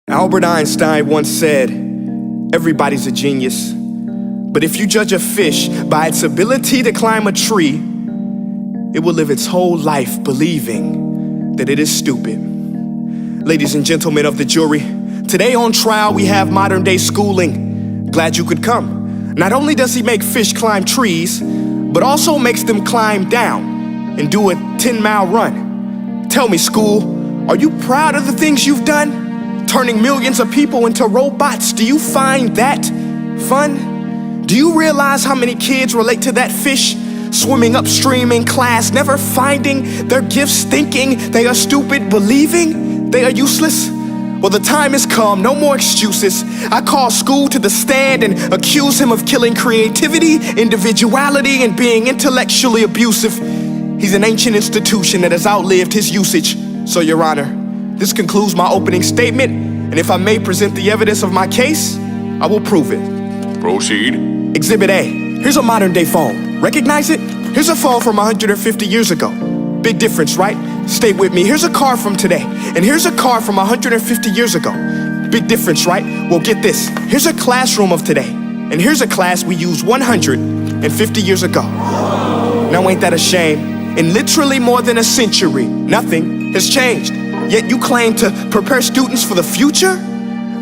Albert Einstein once said, "Everybody's a genius, but if you judge a fish by its ability to climb a tree, it will live its whole life believing that it is stupid." Ladies and gentlemen of the jury, today on trial we have modern day schooling. Glad you could come. Not only does he make fish climb trees, but also makes them climb down and do a 10-mile run. Tell me, school, are you proud of the things you've done? Turning millions of people into robots, do you find that fun? Do you realize how many kids relate to that fish swimming upstream in class, never finding their gifts, thinking they are stupid, believing they are useless? Well, the time has come, no more excuses. I call school to the stand and accuse him of killing creativity, individuality, and being intellectually abusive. He's an ancient institution that has outlived his usage. So, Your Honor, this concludes my opening statement, and if I may present the evidence of my case, I will prove it. Proceed. Exhibit A. Here's a modern day phone. Recognize it? Here's a phone from 150 years ago. Big difference, right? Stay with me. Here's a car from today, and here's a car from 150 years ago. Big difference, right? Well, get this. Here's a classroom of today, and here's a class we used 150 years ago. Now, ain't that a shame? In literally more than a century, nothing has changed. Yet you claim to prepare students for the future?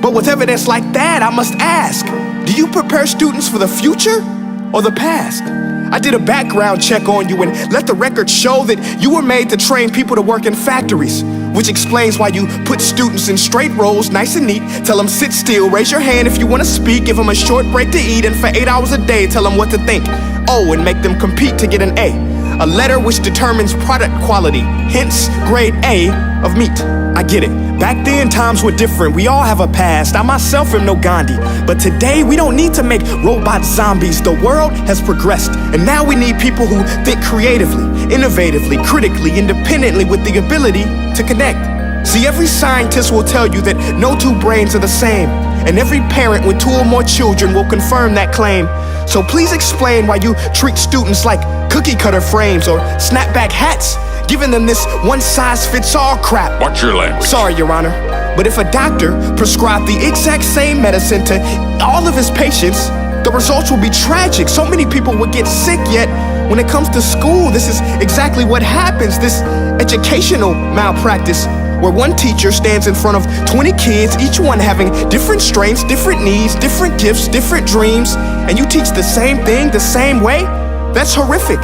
But with evidence like that, I must ask, do you prepare students for the future or the past? I did a background check on you and let the record show that you were made to train people to work in factories, which explains why you put students in straight rows, nice and neat, tell them sit still, raise your hand if you want to speak, give them a short break to eat, and for 8 hours a day, tell them what to think. Oh, and make them compete to get an A letter which determines product quality, hence grade A of meat. I get it. Back then, times were different. We all have a past. I myself am no Gandhi. But today, we don't need to make robot zombies. The world has progressed. And now we need people who think creatively, innovatively, critically, independently, with the ability to connect. See, every scientist will tell you that no two brains are the same. And every parent with 2 or more children will confirm that claim. So please explain why you treat students like cookie cutter frames or snapback hats, giving them this one-size-fits-all crap. Watch your language. Sorry, Your Honor, but if a doctor prescribed the exact same medicine to all of his patients, the results will be tragic. So many people would get sick, yet when it comes to school, this is exactly what happens, this educational malpractice, where one teacher stands in front of 20 kids, each one having different strengths, different needs, different gifts, different dreams, and you teach the same thing the same way? That's horrific.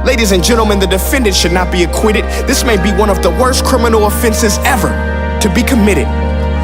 Ladies and gentlemen, the defendant should not be acquitted. This may be one of the worst criminal offenses ever to be committed.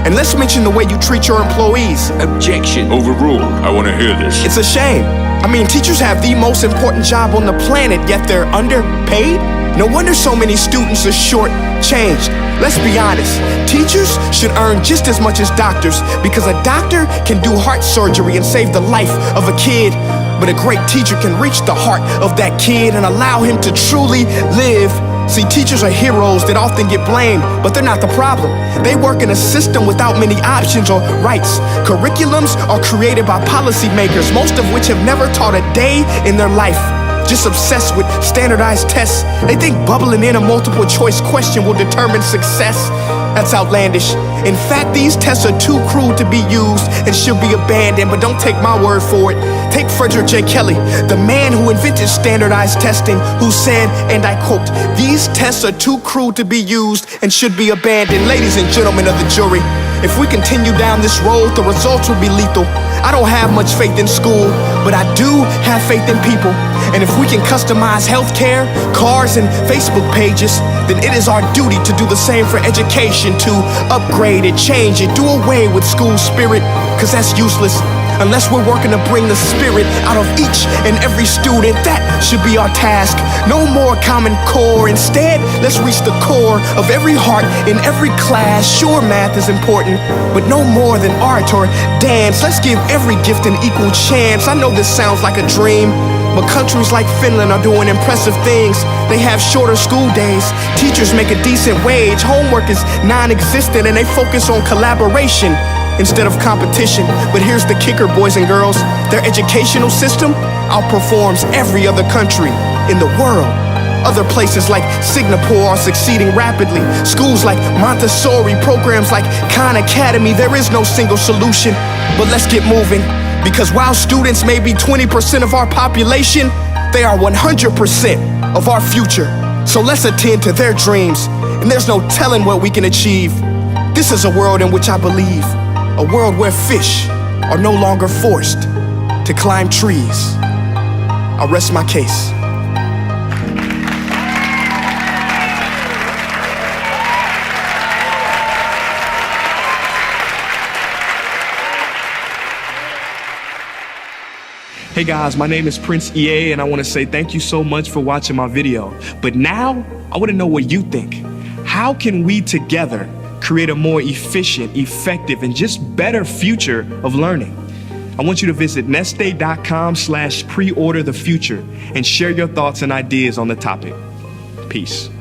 And let's mention the way you treat your employees. Objection. Overruled. I want to hear this. It's a shame. I mean, teachers have the most important job on the planet, yet they're underpaid? No wonder so many students are short-changed. Let's be honest, teachers should earn just as much as doctors, because a doctor can do heart surgery and save the life of a kid, but a great teacher can reach the heart of that kid and allow him to truly live. See, teachers are heroes that often get blamed, but they're not the problem. They work in a system without many options or rights. Curriculums are created by policymakers, most of which have never taught a day in their life. Just obsessed with standardized tests. They think bubbling in a multiple choice question will determine success. That's outlandish. In fact, these tests are too cruel to be used and should be abandoned, but don't take my word for it. Take Frederick J. Kelly, the man who invented standardized testing, who said, and I quote, "These tests are too cruel to be used and should be abandoned." Ladies and gentlemen of the jury, if we continue down this road, the results will be lethal. I don't have much faith in school, but I do have faith in people. And if we can customize healthcare, cars, and Facebook pages, then it is our duty to do the same for education, to upgrade it, change it, do away with school spirit, because that's useless. Unless we're working to bring the spirit out of each and every student, that should be our task. No more Common Core. Instead, let's reach the core of every heart in every class. Sure, math is important, but no more than art or dance. Let's give every gift an equal chance. I know this sounds like a dream, but countries like Finland are doing impressive things. They have shorter school days, teachers make a decent wage, homework is non-existent, and they focus on collaboration instead of competition. But here's the kicker, boys and girls. Their educational system outperforms every other country in the world. Other places like Singapore are succeeding rapidly. Schools like Montessori, programs like Khan Academy. There is no single solution, but let's get moving. Because while students may be 20% of our population, they are 100% of our future. So let's attend to their dreams, and there's no telling what we can achieve. This is a world in which I believe, a world where fish are no longer forced to climb trees. I'll rest my case. Hey guys, my name is Prince EA, and I want to say thank you so much for watching my video. But now, I want to know what you think. How can we together create a more efficient, effective, and just better future of learning? I want you to visit nestday.com/preorderthefuture and share your thoughts and ideas on the topic. Peace.